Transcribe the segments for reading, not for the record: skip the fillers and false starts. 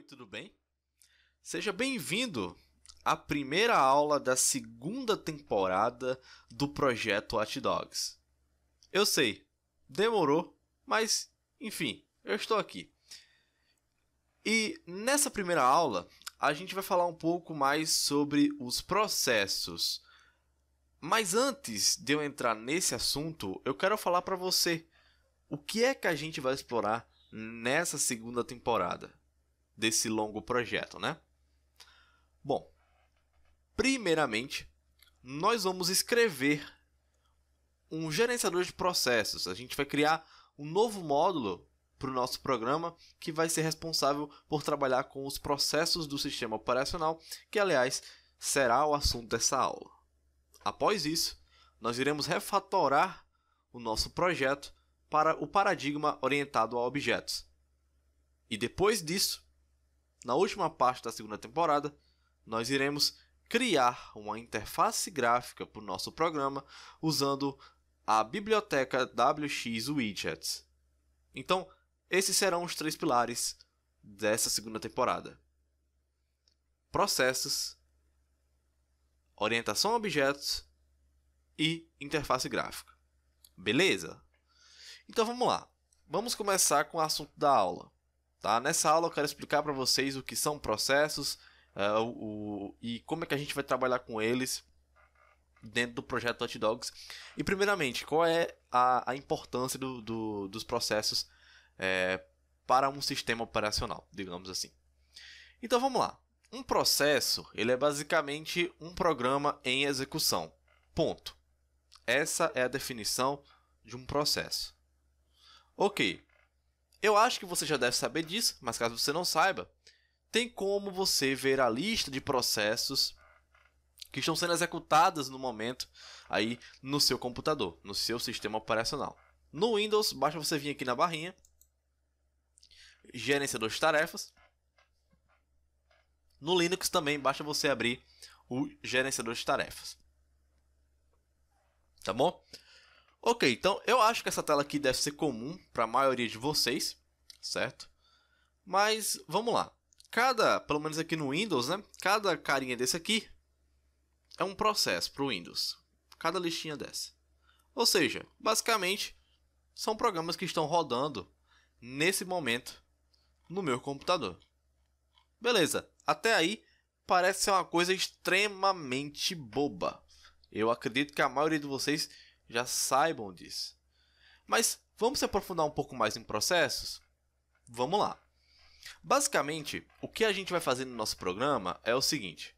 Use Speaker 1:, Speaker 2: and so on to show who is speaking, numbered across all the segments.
Speaker 1: tudo bem? Seja bem-vindo à primeira aula da segunda temporada do projeto Watch Dogs. Eu sei, demorou, mas enfim, eu estou aqui. E nessa primeira aula, a gente vai falar um pouco mais sobre os processos. Mas antes de eu entrar nesse assunto, eu quero falar para você o que é que a gente vai explorar nessa segunda temporada desse longo projeto, né? Bom, primeiramente, nós vamos escrever um gerenciador de processos. A gente vai criar um novo módulo para o nosso programa que vai ser responsável por trabalhar com os processos do sistema operacional, que, aliás, será o assunto dessa aula. Após isso, nós iremos refatorar o nosso projeto para o paradigma orientado a objetos. E depois disso, na última parte da segunda temporada, nós iremos criar uma interface gráfica para o nosso programa usando a biblioteca WX Widgets. Então, esses serão os três pilares dessa segunda temporada: processos, orientação a objetos e interface gráfica. Beleza? Então vamos lá. Vamos começar com o assunto da aula. Tá? Nessa aula eu quero explicar para vocês o que são processos e como é que a gente vai trabalhar com eles dentro do projeto Watch Dogs. E primeiramente, qual é a importância dos processos para um sistema operacional, digamos assim. Então vamos lá. Um processo ele é basicamente um programa em execução. Ponto. Essa é a definição de um processo. Ok. Eu acho que você já deve saber disso, mas caso você não saiba, tem como você ver a lista de processos que estão sendo executados no momento aí no seu computador, no seu sistema operacional. No Windows, basta você vir aqui na barrinha, gerenciador de tarefas. No Linux também basta você abrir o gerenciador de tarefas. Tá bom? Ok, então eu acho que essa tela aqui deve ser comum para a maioria de vocês, certo? Mas vamos lá. Pelo menos aqui no Windows, né? Cada carinha desse aqui é um processo para o Windows. Cada listinha dessa. Ou seja, basicamente, são programas que estão rodando nesse momento no meu computador. Beleza, até aí parece ser uma coisa extremamente boba. Eu acredito que a maioria de vocês já saibam disso. Mas vamos se aprofundar um pouco mais em processos? Vamos lá. Basicamente, o que a gente vai fazer no nosso programa é o seguinte.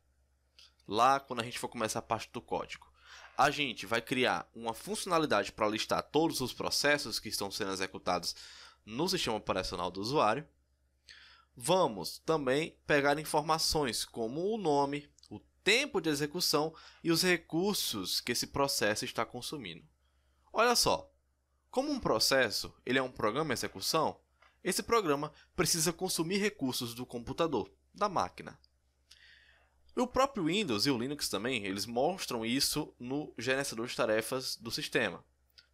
Speaker 1: Lá, quando a gente for começar a parte do código, a gente vai criar uma funcionalidade para listar todos os processos que estão sendo executados no sistema operacional do usuário. Vamos também pegar informações como o nome, o tempo de execução e os recursos que esse processo está consumindo. Olha só, como um processo ele é um programa em execução, esse programa precisa consumir recursos do computador, da máquina. O próprio Windows e o Linux também, eles mostram isso no gerenciador de tarefas do sistema.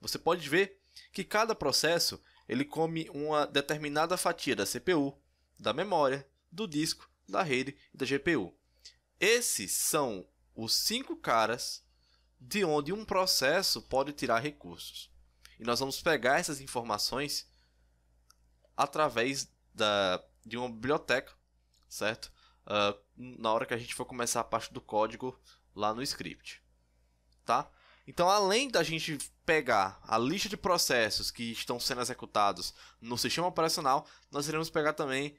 Speaker 1: Você pode ver que cada processo ele come uma determinada fatia da CPU, da memória, do disco, da rede e da GPU. Esses são os 5 caras de onde um processo pode tirar recursos. E nós vamos pegar essas informações através de uma biblioteca, certo? Na hora que a gente for começar a parte do código lá no script. Tá? Então, além da gente pegar a lista de processos que estão sendo executados no sistema operacional, nós iremos pegar também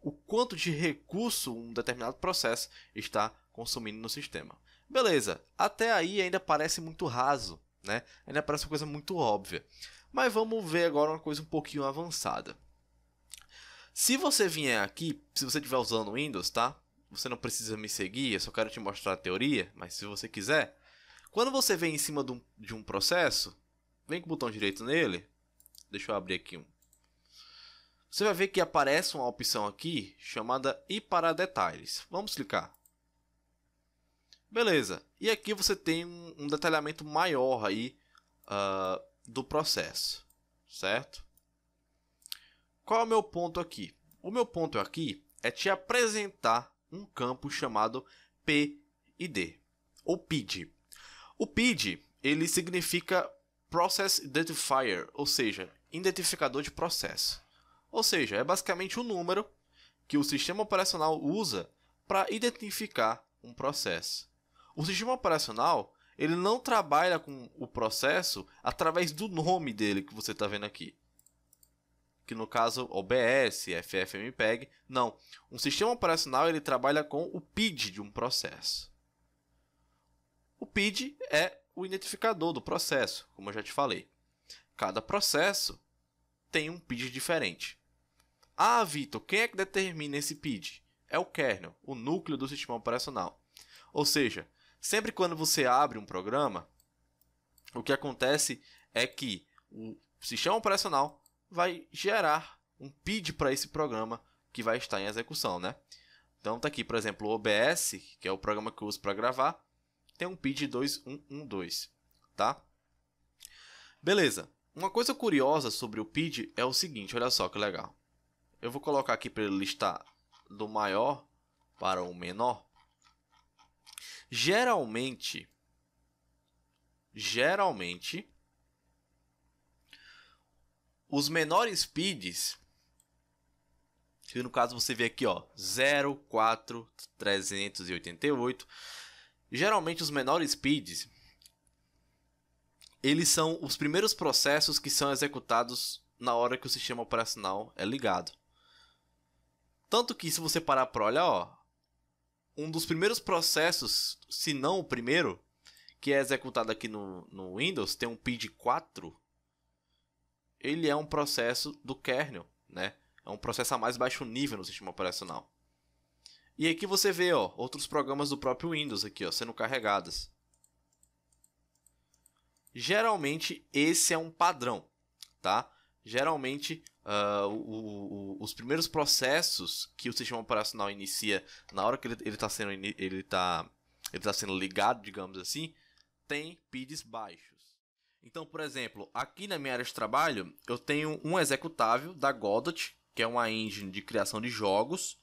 Speaker 1: o quanto de recurso um determinado processo está consumindo no sistema. Beleza, até aí ainda parece muito raso, né? Ainda parece uma coisa muito óbvia. Mas vamos ver agora uma coisa um pouquinho avançada. Se você vier aqui, se você estiver usando o Windows, tá? Você não precisa me seguir, eu só quero te mostrar a teoria, mas se você quiser, quando você vem em cima de um processo, vem com o botão direito nele, deixa eu abrir aqui um. Você vai ver que aparece uma opção aqui chamada Ir para detalhes. Vamos clicar. Beleza. E aqui você tem um detalhamento maior aí do processo, certo? Qual é o meu ponto aqui? O meu ponto aqui é te apresentar um campo chamado PID, ou PID. O PID, ele significa Process Identifier, ou seja, identificador de processo. Ou seja, é basicamente um número que o sistema operacional usa para identificar um processo. O sistema operacional, ele não trabalha com o processo através do nome dele que você está vendo aqui. Que no caso OBS, FFmpeg, não. Um sistema operacional ele trabalha com o PID de um processo. O PID é o identificador do processo, como eu já te falei. Cada processo tem um PID diferente. Ah, Vitor, quem é que determina esse PID? É o kernel, o núcleo do sistema operacional. Ou seja, sempre quando você abre um programa, o que acontece é que o sistema operacional vai gerar um PID para esse programa que vai estar em execução, né? Então tá aqui, por exemplo, o OBS, que é o programa que eu uso para gravar, tem um PID 2112, tá? Beleza. Uma coisa curiosa sobre o PID é o seguinte, olha só que legal. Eu vou colocar aqui para ele listar do maior para o menor. Geralmente, os menores PIDs, que no caso você vê aqui, ó, 0, 4, 388, geralmente os menores PIDs, eles são os primeiros processos que são executados na hora que o sistema operacional é ligado. Tanto que se você parar para olhar, ó, um dos primeiros processos, se não o primeiro, que é executado aqui no Windows, tem um PID 4, ele é um processo do kernel, né? É um processo a mais baixo nível no sistema operacional. E aqui você vê, ó, outros programas do próprio Windows aqui, ó, sendo carregados. Geralmente esse é um padrão, tá? Geralmente os primeiros processos que o sistema operacional inicia na hora que ele está sendo ligado, digamos assim, tem PIDs baixos. Então, por exemplo, aqui na minha área de trabalho, eu tenho um executável da Godot, que é uma engine de criação de jogos.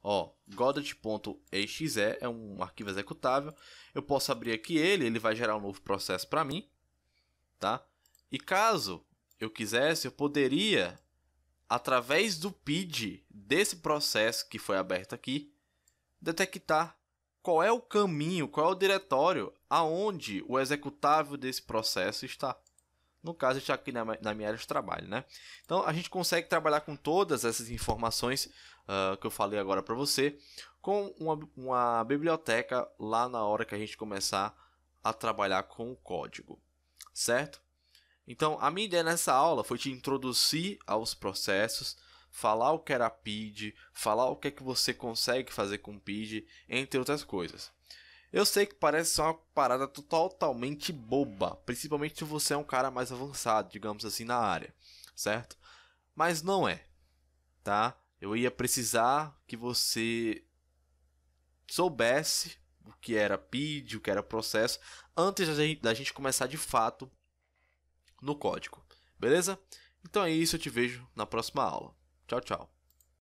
Speaker 1: Ó, godot.exe é um arquivo executável. Eu posso abrir aqui ele vai gerar um novo processo para mim, tá? E caso eu quisesse, eu poderia, através do PID desse processo que foi aberto aqui, detectar qual é o caminho, qual é o diretório aonde o executável desse processo está. No caso, está aqui na minha área de trabalho, né? Então, a gente consegue trabalhar com todas essas informações que eu falei agora para você, com uma biblioteca lá na hora que a gente começar a trabalhar com o código, certo? Então, a minha ideia nessa aula foi te introduzir aos processos, falar o que era PID, falar o que é que você consegue fazer com PID, entre outras coisas. Eu sei que parece ser uma parada totalmente boba, principalmente se você é um cara mais avançado, digamos assim, na área, certo? Mas não é, tá? Eu ia precisar que você soubesse o que era PID, o que era processo, antes da gente começar de fato no código, beleza? Então é isso, eu te vejo na próxima aula. Tchau, tchau.